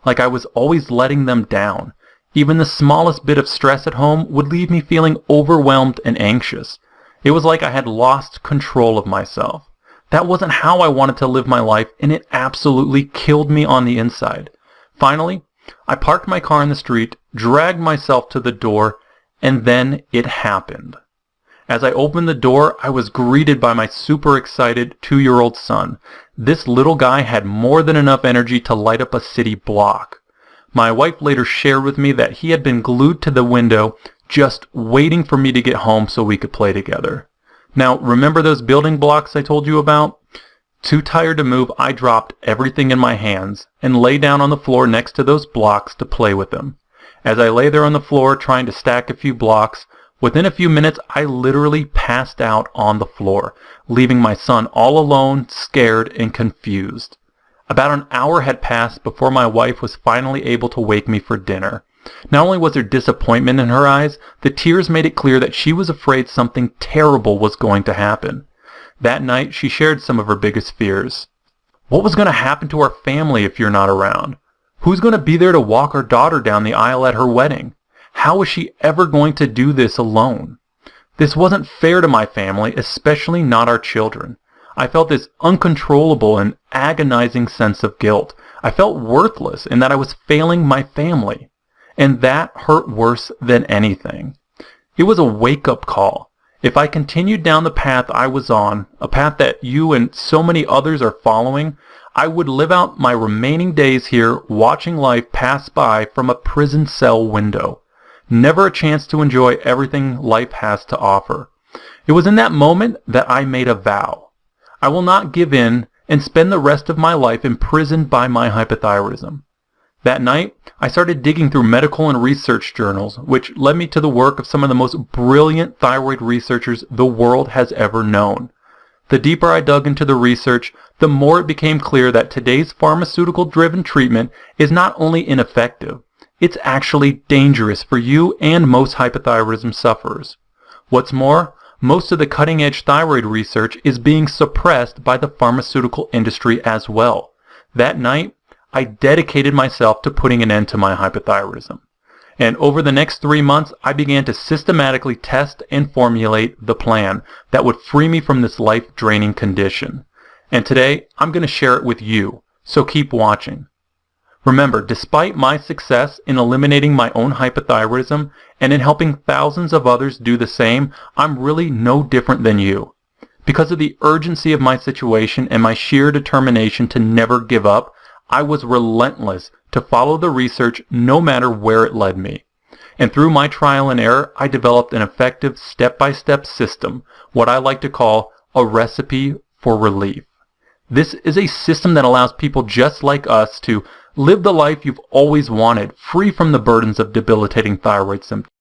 Like I was always letting them down. Even the smallest bit of stress at home would leave me feeling overwhelmed and anxious. It was like I had lost control of myself. That wasn't how I wanted to live my life, and it absolutely killed me on the inside. Finally, I parked my car in the street, dragged myself to the door, and then it happened. As I opened the door, I was greeted by my super excited 2-year-old son. This little guy had more than enough energy to light up a city block. My wife later shared with me that he had been glued to the window, just waiting for me to get home so we could play together. Now, remember those building blocks I told you about? Too tired to move, I dropped everything in my hands and lay down on the floor next to those blocks to play with them. As I lay there on the floor trying to stack a few blocks, within a few minutes I literally passed out on the floor, leaving my son all alone, scared and confused. About an hour had passed before my wife was finally able to wake me for dinner. Not only was there disappointment in her eyes, the tears made it clear that she was afraid something terrible was going to happen. That night, she shared some of her biggest fears. What was going to happen to our family if you're not around? Who's going to be there to walk our daughter down the aisle at her wedding? How was she ever going to do this alone? This wasn't fair to my family, especially not our children. I felt this uncontrollable and agonizing sense of guilt. I felt worthless and that I was failing my family. And that hurt worse than anything. It was a wake-up call. If I continued down the path I was on, a path that you and so many others are following, I would live out my remaining days here watching life pass by from a prison cell window. Never a chance to enjoy everything life has to offer. It was in that moment that I made a vow. I will not give in and spend the rest of my life imprisoned by my hypothyroidism. That night, I started digging through medical and research journals, which led me to the work of some of the most brilliant thyroid researchers the world has ever known. The deeper I dug into the research, the more it became clear that today's pharmaceutical-driven treatment is not only ineffective, it's actually dangerous for you and most hypothyroidism sufferers. What's more, most of the cutting-edge thyroid research is being suppressed by the pharmaceutical industry as well. That night, I dedicated myself to putting an end to my hypothyroidism. And over the next 3 months, I began to systematically test and formulate the plan that would free me from this life-draining condition. And today, I'm going to share it with you, so keep watching. Remember, despite my success in eliminating my own hypothyroidism and in helping thousands of others do the same, I'm really no different than you. Because of the urgency of my situation and my sheer determination to never give up, I was relentless to follow the research no matter where it led me. And through my trial and error, I developed an effective step-by-step system, what I like to call a recipe for relief. This is a system that allows people just like us to live the life you've always wanted, free from the burdens of debilitating thyroid symptoms.